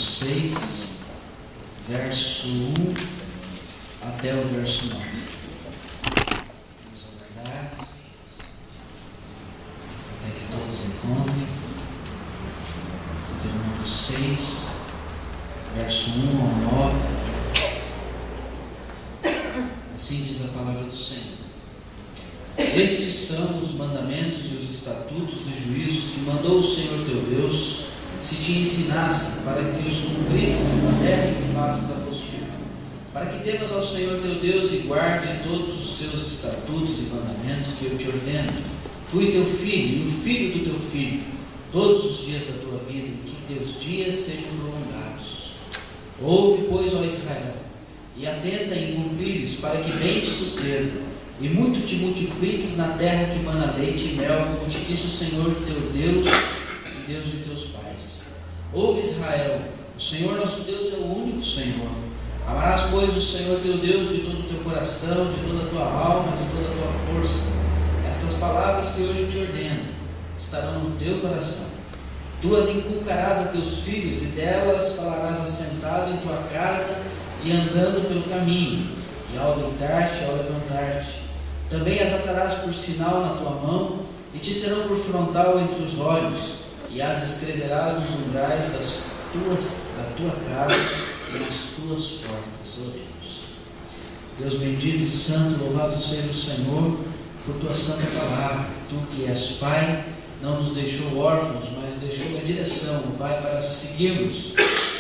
6, verso 1 até o verso 9. Vamos aguardar até que todos encontrem. Deuteronômio 6, verso 1 ao 9. Assim diz a palavra do Senhor. Estes são os mandamentos e os estatutos e juízos que mandou o Senhor teu Deus se te ensinassem, para que os cumprisses na terra em que passas a possuir, para que temas ao Senhor teu Deus e guarde todos os seus estatutos e mandamentos que eu te ordeno, tu e teu filho, e o filho do teu filho, todos os dias da tua vida, e que teus dias sejam prolongados. Ouve, pois, ó Israel, e atenta em cumprires, para que bem te suceda, e muito te multipliques na terra que mana leite e mel, como te disse o Senhor teu Deus, e Deus de teus pais. Ouve, Israel, o Senhor nosso Deus é o único Senhor. Amarás, pois, o Senhor teu Deus de todo o teu coração, de toda a tua alma, de toda a tua força. Estas palavras que hoje te ordeno estarão no teu coração. Tu as inculcarás a teus filhos, e delas falarás assentado em tua casa e andando pelo caminho, e ao deitar-te e ao levantar-te. Também as atarás por sinal na tua mão, e te serão por frontal entre os olhos, e as escreverás nos umbrais da tua casa e nas tuas portas. Oremos. Deus bendito e santo, louvado seja o Senhor por tua santa palavra. Tu que és Pai, não nos deixou órfãos, mas deixou a direção, Pai, para seguirmos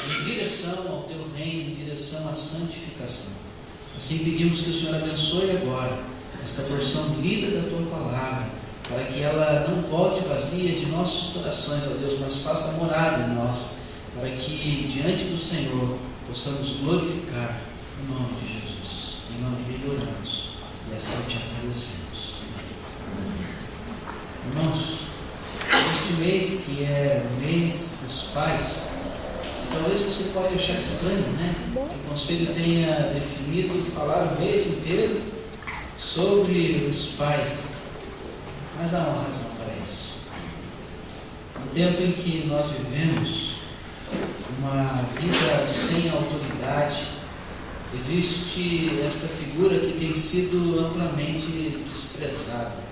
em direção ao teu reino, em direção à santificação. Assim pedimos que o Senhor abençoe agora esta porção lida da tua palavra, para que ela não volte vazia de nossos corações, ó Deus, mas faça morada em nós, para que diante do Senhor possamos glorificar o nome de Jesus. Em nome dele oramos e assim te agradecemos. Irmãos, este mês que é o mês dos pais, talvez você pode achar estranho, né? Que o conselho tenha definido falar o mês inteiro sobre os pais. Mas há uma razão para isso. No tempo em que nós vivemos uma vida sem autoridade, existe esta figura que tem sido amplamente desprezada.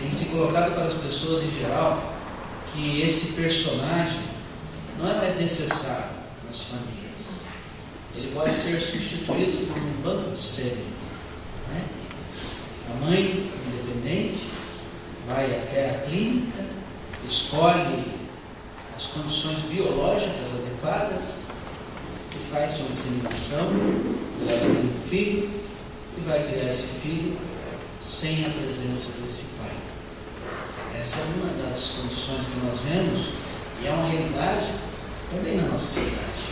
Tem se colocado para as pessoas em geral que esse personagem não é mais necessário nas famílias. Ele pode ser substituído por um banco de sêmen, né? A mãe independente vai até a clínica, escolhe as condições biológicas adequadas e faz sua inseminação, leva um filho e vai criar esse filho sem a presença desse pai. Essa é uma das condições que nós vemos e é uma realidade também na nossa cidade.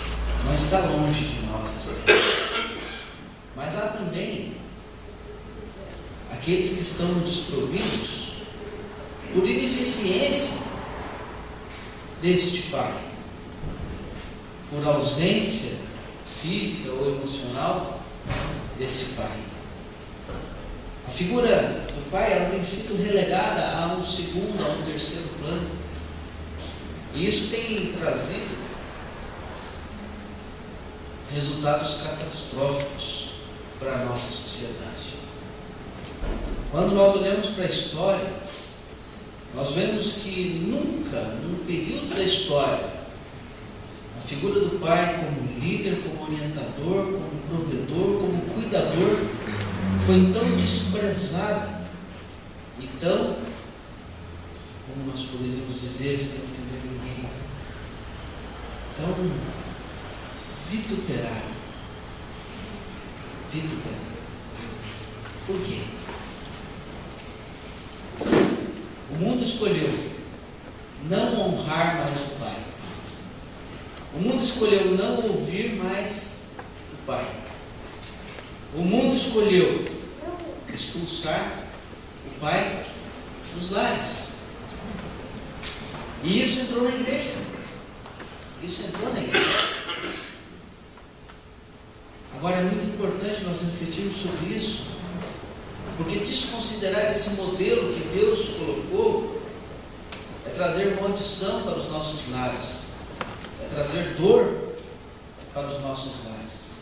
Não está longe de nós essa realidade. Mas há também aqueles que estão desprovidos por ineficiência deste pai, por ausência física ou emocional desse pai. A figura do pai, ela tem sido relegada a um segundo, a um terceiro plano. E isso tem trazido resultados catastróficos para a nossa sociedade. Quando nós olhamos para a história, nós vemos que nunca, num período da história, a figura do pai como líder, como orientador, como provedor, como cuidador, foi tão desprezada e tão, como nós poderíamos dizer, sem ofender ninguém, tão vituperada. Por quê? O mundo escolheu não honrar mais o pai. O mundo escolheu não ouvir mais o pai. O mundo escolheu expulsar o pai dos lares. E isso entrou na igreja. Agora é muito importante nós refletirmos sobre isso, porque desconsiderar esse modelo que Deus colocou é trazer maldição para os nossos lares. trazer dor para os nossos lares,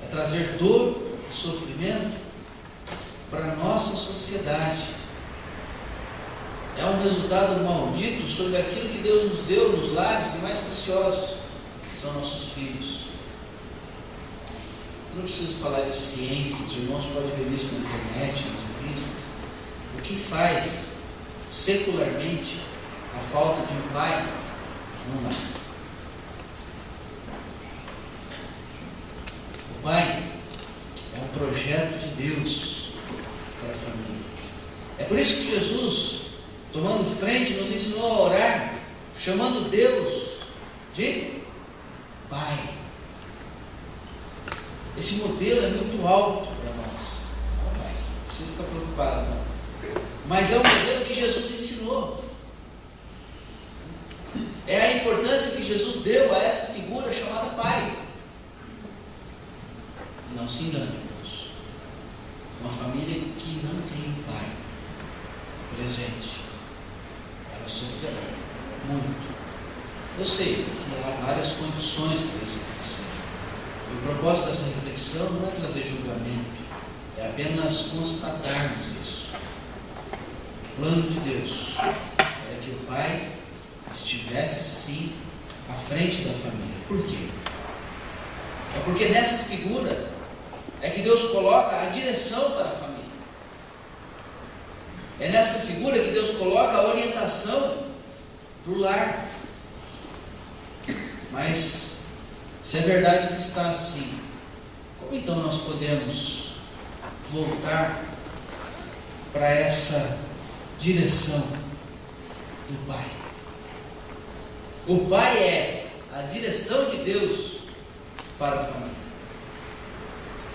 é trazer dor e sofrimento para a nossa sociedade. É um resultado maldito sobre aquilo que Deus nos deu nos lares de mais preciosos, que são nossos filhos. Eu não preciso falar de ciência, os irmãos podem ver isso na internet, nas revistas. O que faz secularmente a falta de um pai num lar? O pai é um projeto de Deus para a família. É por isso que Jesus, tomando frente, nos ensinou a orar, chamando Deus de Pai. Esse modelo é muito alto para nós. Não mais, não precisa ficar preocupado, não. Mas é o modelo que Jesus ensinou. É a importância que Jesus deu a essa figura chamada Pai. Não se engane, irmãos. Uma família que não tem um pai presente, ela sofrerá muito. Eu sei que há várias condições para isso acontecer. E o propósito dessa reflexão não é trazer julgamento, é apenas constatarmos isso. O plano de Deus era que o pai estivesse sim à frente da família. Por quê? É porque nessa figura é que Deus coloca a direção para a família. É nesta figura que Deus coloca a orientação para o lar. Mas, se é verdade que está assim, como então nós podemos voltar para essa direção do Pai? O Pai é a direção de Deus para a família.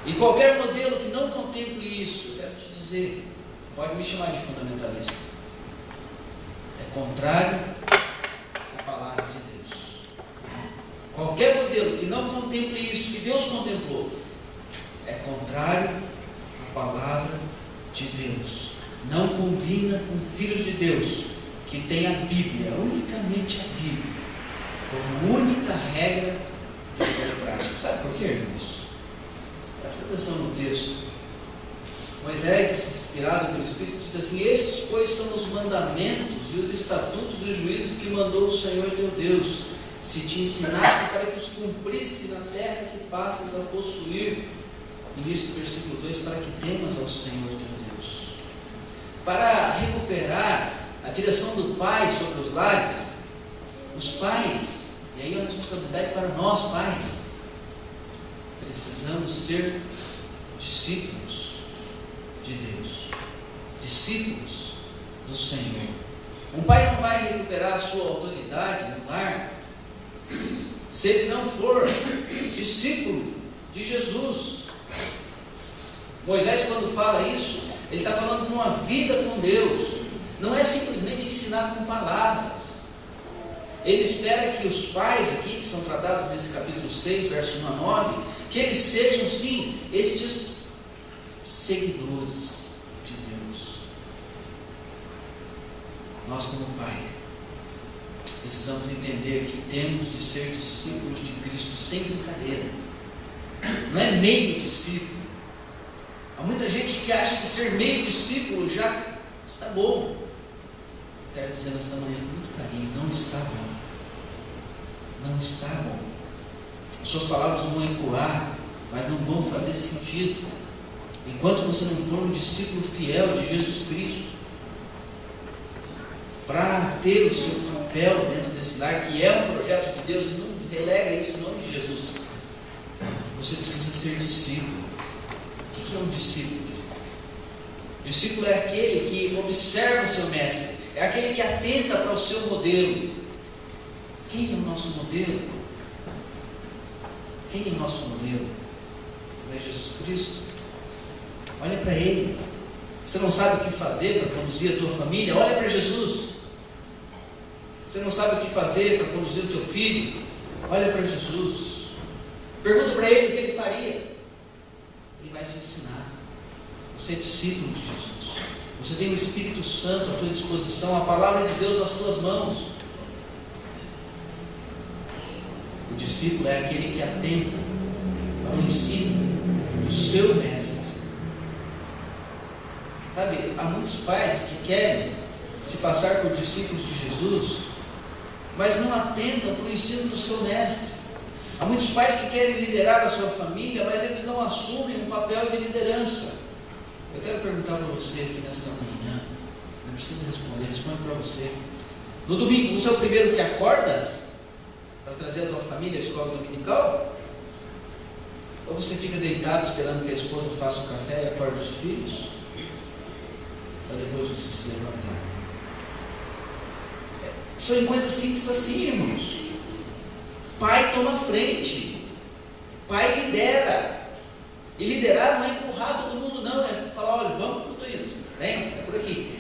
E qualquer modelo que não contemple isso, eu quero te dizer, pode me chamar de fundamentalista, é contrário à palavra de Deus. Qualquer modelo que não contemple isso que Deus contemplou, é contrário à palavra de Deus. Não combina com filhos de Deus que tem a Bíblia, unicamente a Bíblia, como única regra de fé e prática. Sabe por quê, irmãos? Presta atenção no texto. Moisés, inspirado pelo Espírito, diz assim: estes, pois, são os mandamentos e os estatutos e juízos que mandou o Senhor teu Deus, se te ensinasse para que os cumprisse na terra que passas a possuir. E nisso, versículo 2, para que temas ao Senhor teu Deus. Para recuperar a direção do Pai sobre os lares, os pais, e aí a responsabilidade para nós pais, precisamos ser discípulos de Deus, discípulos do Senhor. Um pai não vai recuperar a sua autoridade no lar se ele não for discípulo de Jesus. Moisés, quando fala isso, ele está falando de uma vida com Deus. Não é simplesmente ensinar com palavras. Ele espera que os pais aqui, que são tratados nesse capítulo 6, verso 1 a 9, que eles sejam sim estes seguidores de Deus. Nós, como pai, precisamos entender que temos de ser discípulos de Cristo sem brincadeira. Não é meio discípulo. Há muita gente que acha que ser meio discípulo já está bom. Quero dizer nesta manhã com muito carinho, não está bom. Não está bom. As suas palavras vão ecoar, mas não vão fazer sentido enquanto você não for um discípulo fiel de Jesus Cristo, para ter o seu papel dentro desse lar, que é um projeto de Deus, e não relega isso em nome de Jesus. Você precisa ser discípulo. O que é um discípulo? Discípulo é aquele que observa o seu mestre, é aquele que atenta para o seu modelo. Quem é o nosso modelo? Quem é o nosso modelo? Não é Jesus Cristo? Olha para Ele. Você não sabe o que fazer para conduzir a tua família? Olha para Jesus. Você não sabe o que fazer para conduzir o teu filho? Olha para Jesus. Pergunta para Ele o que Ele faria. Ele vai te ensinar. Você é discípulo de Jesus. Você tem o Espírito Santo à tua disposição, a palavra de Deus nas tuas mãos. discípulo é aquele que atenta para o ensino do seu mestre. Sabe, há muitos pais que querem se passar por discípulos de Jesus, mas não atentam para o ensino do seu mestre. Há muitos pais que querem liderar a sua família, mas eles não assumem um papel de liderança. Eu quero perguntar para você aqui nesta manhã, não precisa responder, responde para você. No domingo, você é o primeiro que acorda para trazer a tua família à escola dominical? Ou você fica deitado esperando que a esposa faça o café e acorde os filhos, para depois você se levantar? São coisas simples assim, irmãos. Pai toma frente, pai lidera. E liderar não é empurrar todo mundo, não, é falar: olha, vamos, eu estou indo, vem, é por aqui.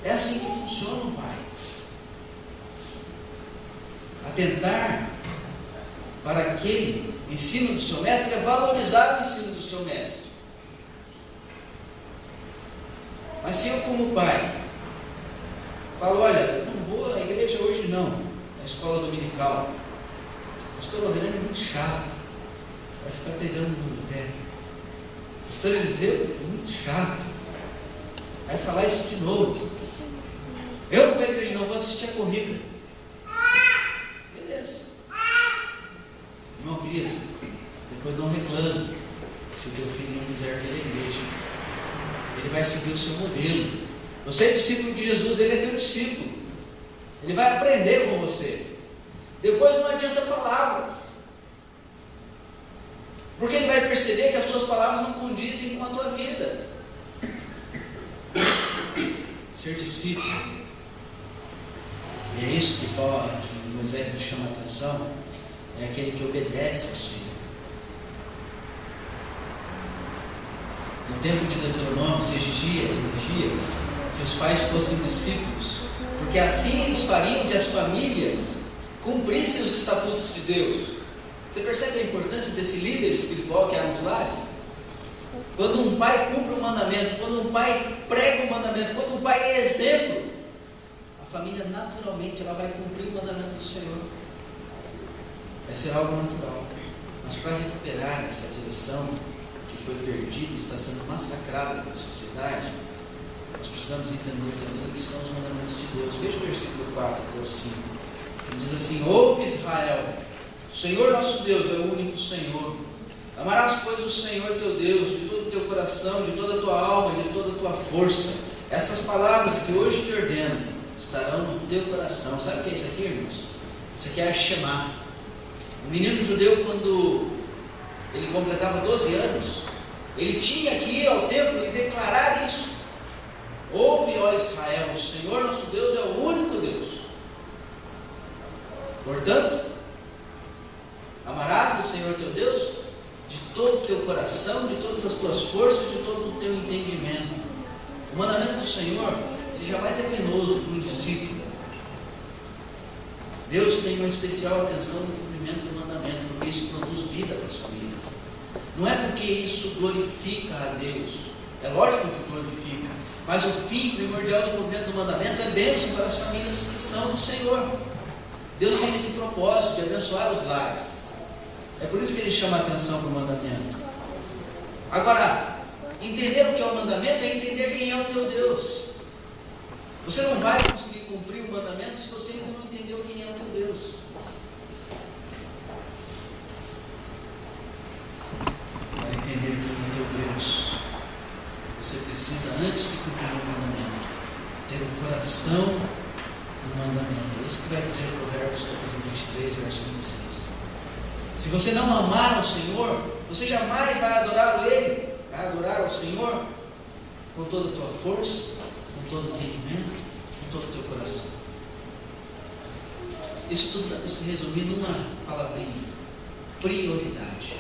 É assim que funciona o pai. Atentar para aquele ensino do seu mestre é valorizar o ensino do seu mestre. Mas se eu, como pai, falo: olha, não vou à igreja hoje não, na escola dominical, o pastor Lorena é muito chato, vai ficar pegando no pé. O pastor Eliseu é muito chato, vai falar isso de novo. Eu não vou à igreja não, vou assistir a corrida. Beleza. Irmão querido, depois não reclame se o teu filho não quiser vir à igreja. Ele vai seguir o seu modelo. Você é discípulo de Jesus, ele é teu discípulo. Ele vai aprender com você. Depois não adianta palavras, porque ele vai perceber que as tuas palavras não condizem com a tua vida. Ser discípulo, e é isso que Moisés nos chama a atenção, é aquele que obedece ao Senhor. No tempo de Deuteronômio se exigia que os pais fossem discípulos, porque assim eles fariam que as famílias cumprissem os estatutos de Deus. Você percebe a importância desse líder espiritual que há nos lares? Quando um pai cumpre um mandamento, quando um pai prega um mandamento, quando um pai é exemplo, a família naturalmente ela vai cumprir o mandamento do Senhor. Vai ser algo natural. Mas para recuperar essa direção que foi perdida e está sendo massacrada pela sociedade, nós precisamos entender também o que são os mandamentos de Deus. Veja o versículo 4 até o 5. Ele diz assim: ouve, Israel, o Senhor nosso Deus é o único Senhor. Amarás, pois, o Senhor teu Deus de todo o teu coração, de toda a tua alma, de toda a tua força. Estas palavras que hoje te ordeno estarão no teu coração. Sabe o que é isso aqui, irmãos? Isso aqui é a Shema. O menino judeu, quando ele completava 12 anos, ele tinha que ir ao templo e declarar isso. Ouve, ó Israel, o Senhor nosso Deus é o único Deus. Portanto, amarás o Senhor teu Deus de todo o teu coração, de todas as tuas forças, de todo o teu entendimento. O mandamento do Senhor, ele jamais é penoso para um discípulo. Deus tem uma especial atenção no cumprimento do mandamento, porque isso produz vida para as famílias. Não é porque isso glorifica a Deus, é lógico que glorifica, mas o fim primordial do cumprimento do mandamento é bênção para as famílias que são do Senhor. Deus tem esse propósito de abençoar os lares. É por isso que ele chama a atenção para o mandamento. Agora, entender o que é o mandamento é entender quem é o teu Deus. Você não vai conseguir cumprir o mandamento se você ainda não entendeu quem é o teu Deus. Para entender quem é teu Deus, você precisa, antes de cumprir o mandamento, ter o coração no mandamento. É isso que vai dizer Provérbios capítulo 23, verso 26. Se você não amar ao Senhor, você jamais vai adorar Ele. Vai adorar ao Senhor com toda a tua força, com todo o entendimento, com todo o teu coração. Isso tudo deve se resumir numa palavrinha: prioridade.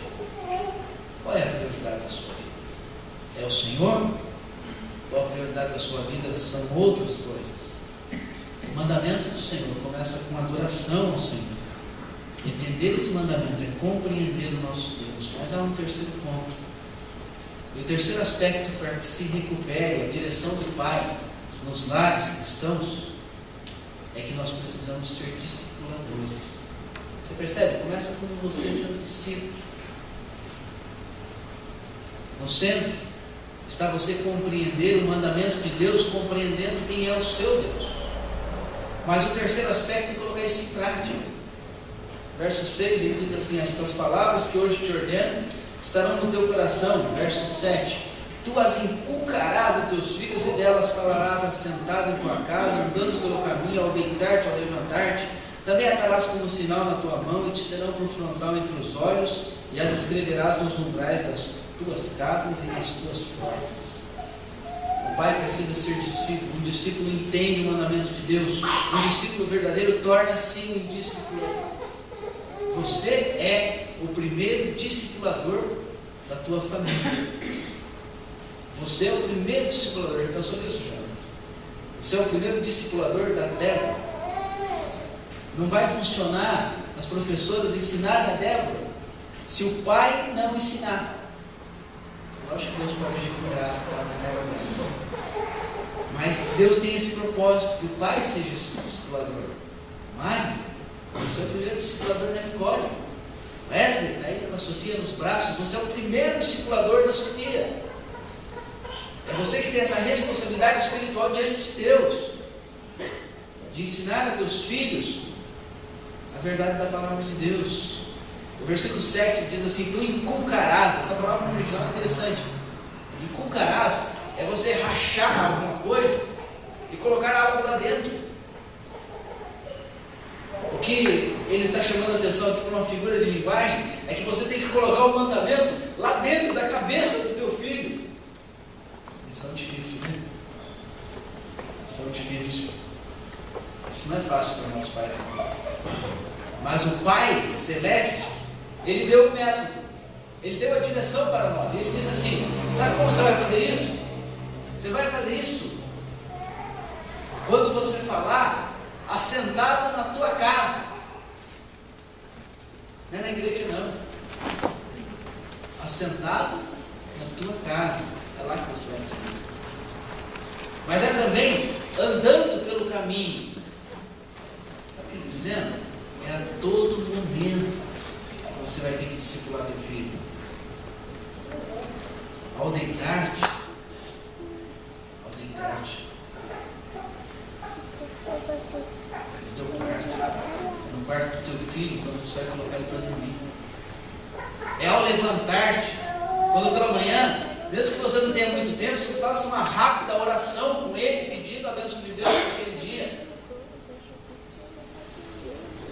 Qual é a prioridade da sua vida? É o Senhor? Ou a prioridade da sua vida são outras coisas? O mandamento do Senhor começa com adoração ao Senhor. Entender esse mandamento é compreender o nosso Deus. Mas há um terceiro ponto. E o terceiro aspecto para que se recupere a direção do Pai nos lares cristãos é que nós precisamos ser discipuladores. Você percebe? Começa com você sendo discípulo. No centro está você compreender o mandamento de Deus, compreendendo quem é o seu Deus. Mas o terceiro aspecto é colocar isso em prática. Verso 6, ele diz assim: estas palavras que hoje te ordeno estarão no teu coração. Verso 7, tu as inculcarás a teus filhos e delas falarás assentado em tua casa, andando pelo caminho, ao deitar-te, ao levantar-te. Também atarás como sinal na tua mão e te serão por frontal entre os olhos, e as escreverás nos umbrais das tuas casas e nas tuas portas. O pai precisa ser discípulo. Um discípulo entende o mandamento de Deus. Um discípulo verdadeiro torna-se um discipulador. Você é o primeiro discipulador da tua família. Você é o primeiro discipulador. Então, sobre isso, Jonas. Você é o primeiro discipulador da Débora. Não vai funcionar as professoras ensinarem a Débora se o pai não ensinar. Lógico que Deus pode agir com graça, mas Deus tem esse propósito, que o pai seja esse discipulador. Mário, você é o primeiro discipulador da Nicole. Wesley está aí com a Sofia nos braços. Você é o primeiro discipulador da Sofia. É você que tem essa responsabilidade espiritual diante de Deus, de ensinar a teus filhos a verdade da palavra de Deus. O versículo 7 diz assim: tu inculcarás. Essa palavra no original é interessante. Inculcarás é você rachar alguma coisa e colocar algo lá dentro. O que ele está chamando a atenção aqui para uma figura de linguagem é que você tem que colocar o mandamento lá dentro da cabeça do teu filho. Missão difícil, né? Missão difícil. Isso não é fácil para nossos pais também. Mas o Pai Celeste, Ele deu o método, Ele deu a direção para nós. E Ele disse assim: sabe como você vai fazer isso? Você vai fazer isso quando você falar assentado na tua casa. Não é na igreja, não. Assentado na tua casa. É lá que você vai ser. Mas é também andando pelo caminho. Sabe o que ele está dizendo? É a todo momento que você vai ter que discipular teu filho. Ao deitar-te, no teu quarto, no quarto do teu filho, quando você vai colocar ele para dormir. É ao levantar-te, quando pela manhã, mesmo que você não tenha muito tempo, você faça uma rápida oração com ele, pedindo a bênção de Deus naquele dia.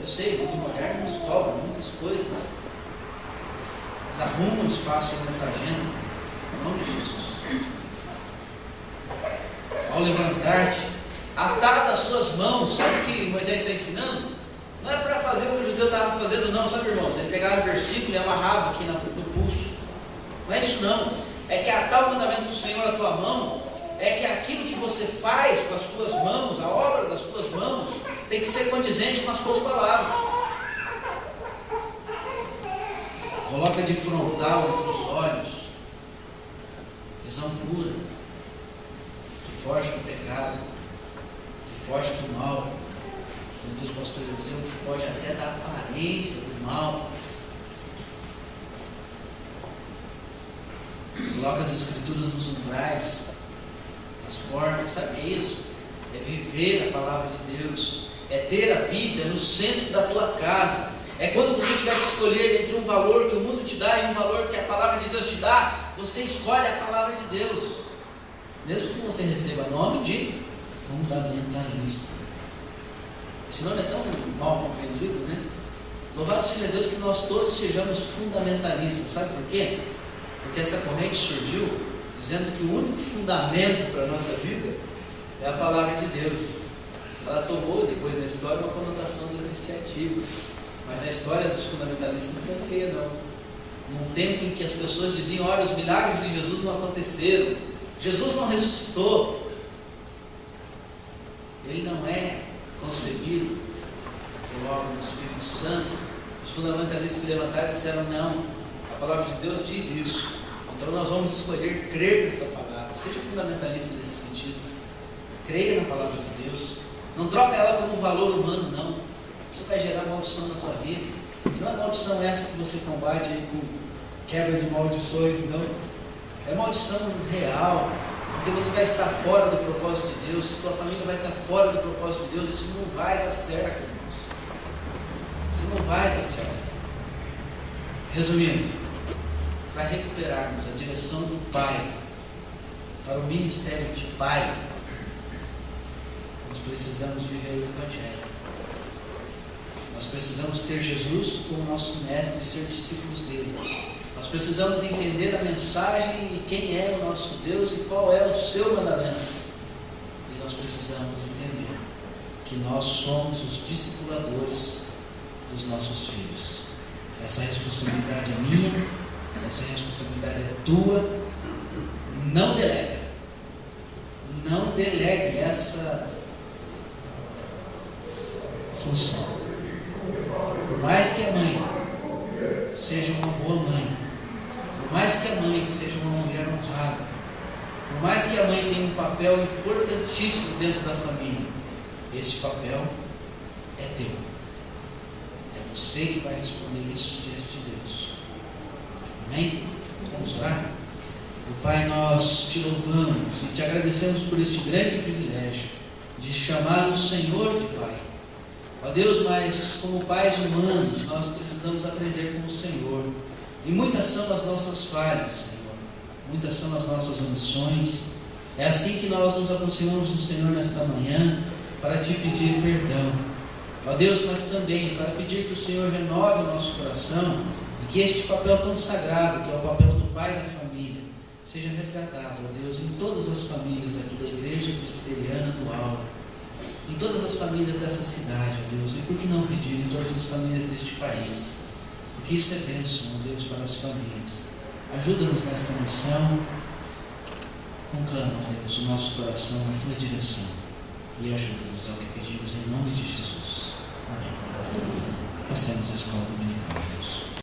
Eu sei, o mundo moderno nos cobra muitas coisas, mas arruma um espaço nessa agenda, em nome de Jesus. Ao levantar-te, atar das suas mãos. Sabe o que Moisés está ensinando? Não é para fazer o que o judeu estava fazendo, não, sabe, irmãos? Ele pegava o versículo e amarrava aqui no pulso. Não é isso, não. É que atar o mandamento do Senhor à tua mão é que aquilo que você faz com as tuas mãos, a obra das tuas mãos, tem que ser condizente com as tuas palavras. Coloca de frontal entre os olhos, visão pura, que foge do pecado, que foge do mal. Como os pastores diziam, que foge até da aparência do mal. Coloca as escrituras nos umbrais, nas portas. Sabe o que é isso? É viver a palavra de Deus, é ter a Bíblia no centro da tua casa. É quando você tiver que escolher entre um valor que o mundo te dá e um valor que a palavra de Deus te dá, você escolhe a palavra de Deus, mesmo que você receba nome de fundamentalista. Esse nome é tão mal compreendido, né? Louvado seja Deus que nós todos sejamos fundamentalistas. Sabe por quê? Porque essa corrente surgiu dizendo que o único fundamento para a nossa vida é a palavra de Deus. Ela tomou depois na história uma conotação depreciativa, mas a história dos fundamentalistas não é feia, não. Num tempo em que as pessoas diziam: olha, os milagres de Jesus não aconteceram, Jesus não ressuscitou, ele não é concebido pelo órgão do Espírito Santo. Os fundamentalistas se levantaram e disseram: não, a palavra de Deus diz isso, então nós vamos escolher crer nessa palavra. Seja fundamentalista nesse sentido, creia na palavra de Deus, não troca ela por um valor humano, não. Isso vai gerar maldição na tua vida. E não é maldição essa que você combate aí com quebra de maldições, não. É maldição real, porque você vai estar fora do propósito de Deus, sua família vai estar fora do propósito de Deus, isso não vai dar certo, irmãos. Isso não vai dar certo. Resumindo, para recuperarmos a direção do Pai, para o ministério de Pai, nós precisamos viver o Evangelho. Nós precisamos ter Jesus como nosso mestre e ser discípulos dele. Nós precisamos entender a mensagem e quem é o nosso Deus e qual é o seu mandamento. E nós precisamos entender que nós somos os discipuladores dos nossos filhos. Essa responsabilidade é minha, essa responsabilidade é tua. Não delegue. Não delegue essa função. Por mais que a mãe seja uma boa mãe, por mais que a mãe seja uma mulher honrada, por mais que a mãe tenha um papel importantíssimo dentro da família, esse papel é teu. É você que vai responder isso diante de Deus. Amém? Vamos orar? Pai, nós te louvamos e te agradecemos por este grande privilégio de chamar o Senhor de Pai. Ó Deus, mas como pais humanos, nós precisamos aprender com o Senhor. E muitas são as nossas falhas, Senhor. Muitas são as nossas omissões. É assim que nós nos aproximamos do Senhor nesta manhã para te pedir perdão. Ó Deus, mas também para pedir que o Senhor renove o nosso coração e que este papel tão sagrado, que é o papel do pai da família, seja resgatado, ó Deus, em todas as famílias aqui da Igreja Presbiteriana do Aura, em todas as famílias dessa cidade, ó Deus, e por que não pedir em todas as famílias deste país, porque isso é bênção, ó Deus, para as famílias. Ajuda-nos nesta missão, conclama, ó Deus, o nosso coração na tua direção e ajuda-nos ao que pedimos em nome de Jesus. Amém. Passemos a escola dominical, Deus.